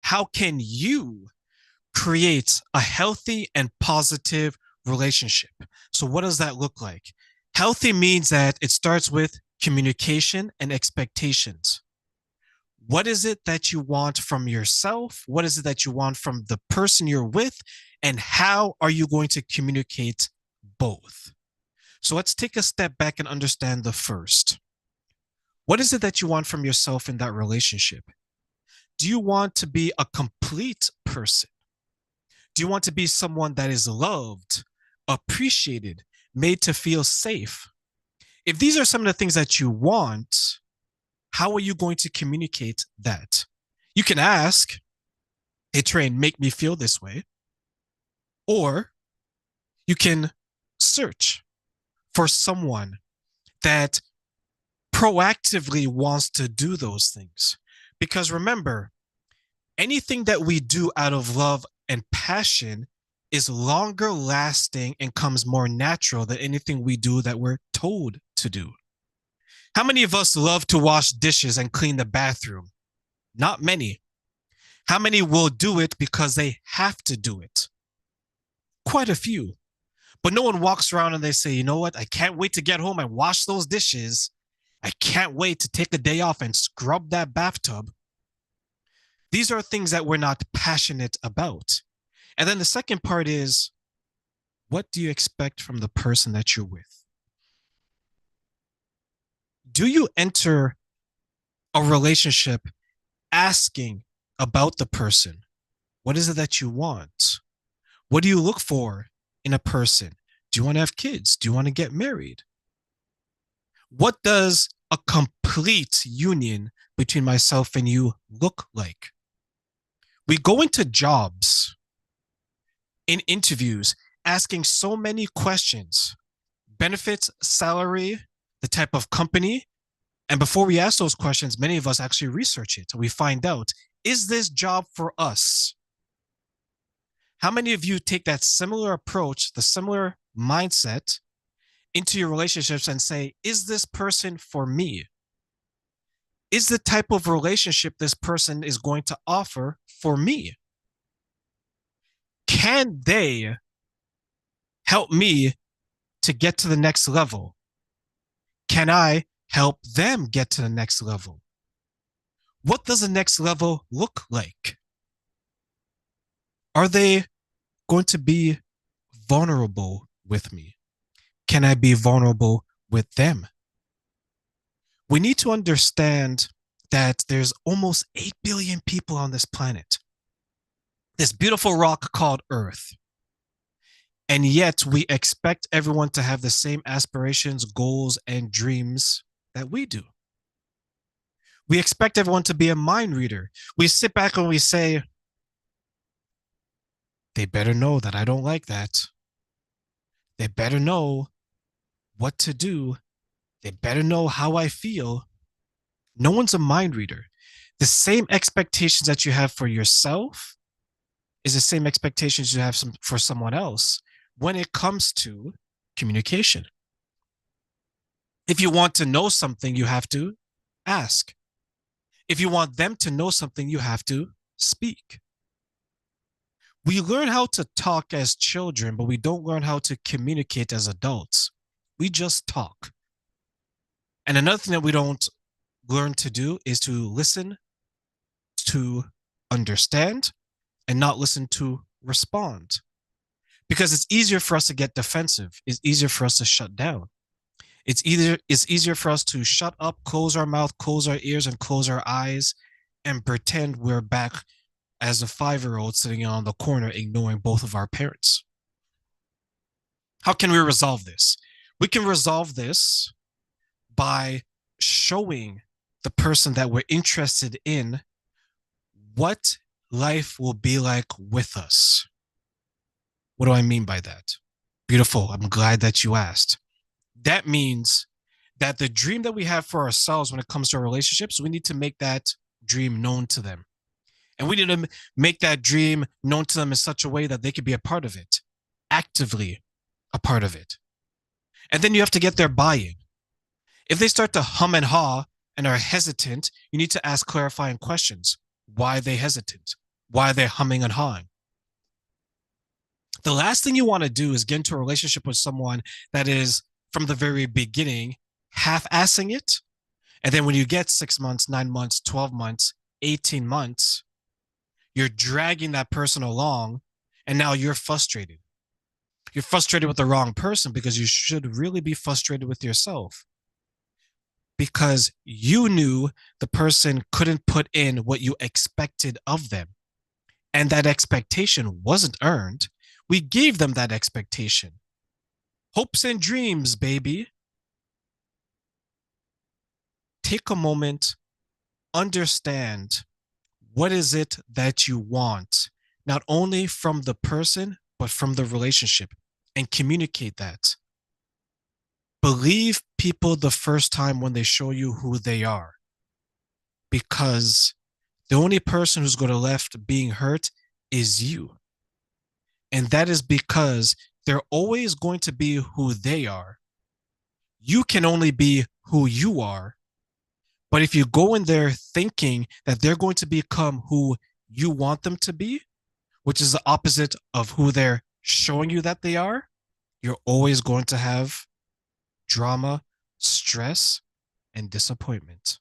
how can you create a healthy and positive relationship? So, what does that look like? Healthy means that it starts with communication and expectations. What is it that you want from yourself? What is it that you want from the person you're with? And how are you going to communicate both? So let's take a step back and understand the first. What is it that you want from yourself in that relationship? Do you want to be a complete person? Do you want to be someone that is loved, appreciated, made to feel safe? If these are some of the things that you want, how are you going to communicate that? You can ask, hey, Terraine, make me feel this way. Or you can search for someone that proactively wants to do those things. Because remember, anything that we do out of love and passion is longer lasting and comes more natural than anything we do that we're told to do. How many of us love to wash dishes and clean the bathroom? Not many. How many will do it because they have to do it? Quite a few. But no one walks around and they say, you know what? I can't wait to get home and wash those dishes. I can't wait to take a day off and scrub that bathtub. These are things that we're not passionate about. And then the second part is, what do you expect from the person that you're with? Do you enter a relationship asking about the person? What is it that you want? What do you look for in a person? Do you want to have kids? Do you want to get married? What does a complete union between myself and you look like? We go into jobs, in interviews, asking so many questions: benefits, salary, the type of company. And before we ask those questions, many of us actually research it. We find out, is this job for us? How many of you take that similar approach, the similar mindset into your relationships and say, is this person for me? Is the type of relationship this person is going to offer for me? Can they help me to get to the next level? Can I help them get to the next level? What does the next level look like? Are they going to be vulnerable with me? Can I be vulnerable with them? We need to understand that there's almost 8 billion people on this planet, this beautiful rock called Earth. And yet we expect everyone to have the same aspirations, goals, and dreams that we do. We expect everyone to be a mind reader. We sit back and we say, they better know that I don't like that. They better know what to do. They better know how I feel. No one's a mind reader. The same expectations that you have for yourself is the same expectations you have for someone else when it comes to communication. If you want to know something, you have to ask. If you want them to know something, you have to speak. We learn how to talk as children, but we don't learn how to communicate as adults. We just talk. And another thing that we don't learn to do is to listen, to understand, and not listen to respond. Because it's easier for us to get defensive. It's easier for us to shut down. It's easier for us to shut up, close our mouth, close our ears, and close our eyes, and pretend we're back as a 5-year-old sitting on the corner ignoring both of our parents. How can we resolve this? We can resolve this by showing the person that we're interested in what life will be like with us. What do I mean by that? Beautiful. I'm glad that you asked. That means that the dream that we have for ourselves when it comes to our relationships, we need to make that dream known to them. And we need to make that dream known to them in such a way that they could be a part of it, actively a part of it. And then you have to get their buy-in. If they start to hum and haw and are hesitant, you need to ask clarifying questions. Why are they hesitant? Why are they humming and hawing? The last thing you want to do is get into a relationship with someone that is from the very beginning half-assing it. And then when you get 6 months, 9 months, 12 months, 18 months, you're dragging that person along and now you're frustrated. You're frustrated with the wrong person because you should really be frustrated with yourself because you knew the person couldn't put in what you expected of them. And that expectation wasn't earned. We gave them that expectation. Hopes and dreams, baby. Take a moment, understand what is it that you want, not only from the person, but from the relationship, and communicate that. Believe people the first time when they show you who they are, because the only person who's going to left being hurt is you. And that is because they're always going to be who they are. You can only be who you are. But if you go in there thinking that they're going to become who you want them to be, which is the opposite of who they're showing you that they are, you're always going to have drama, stress, and disappointment.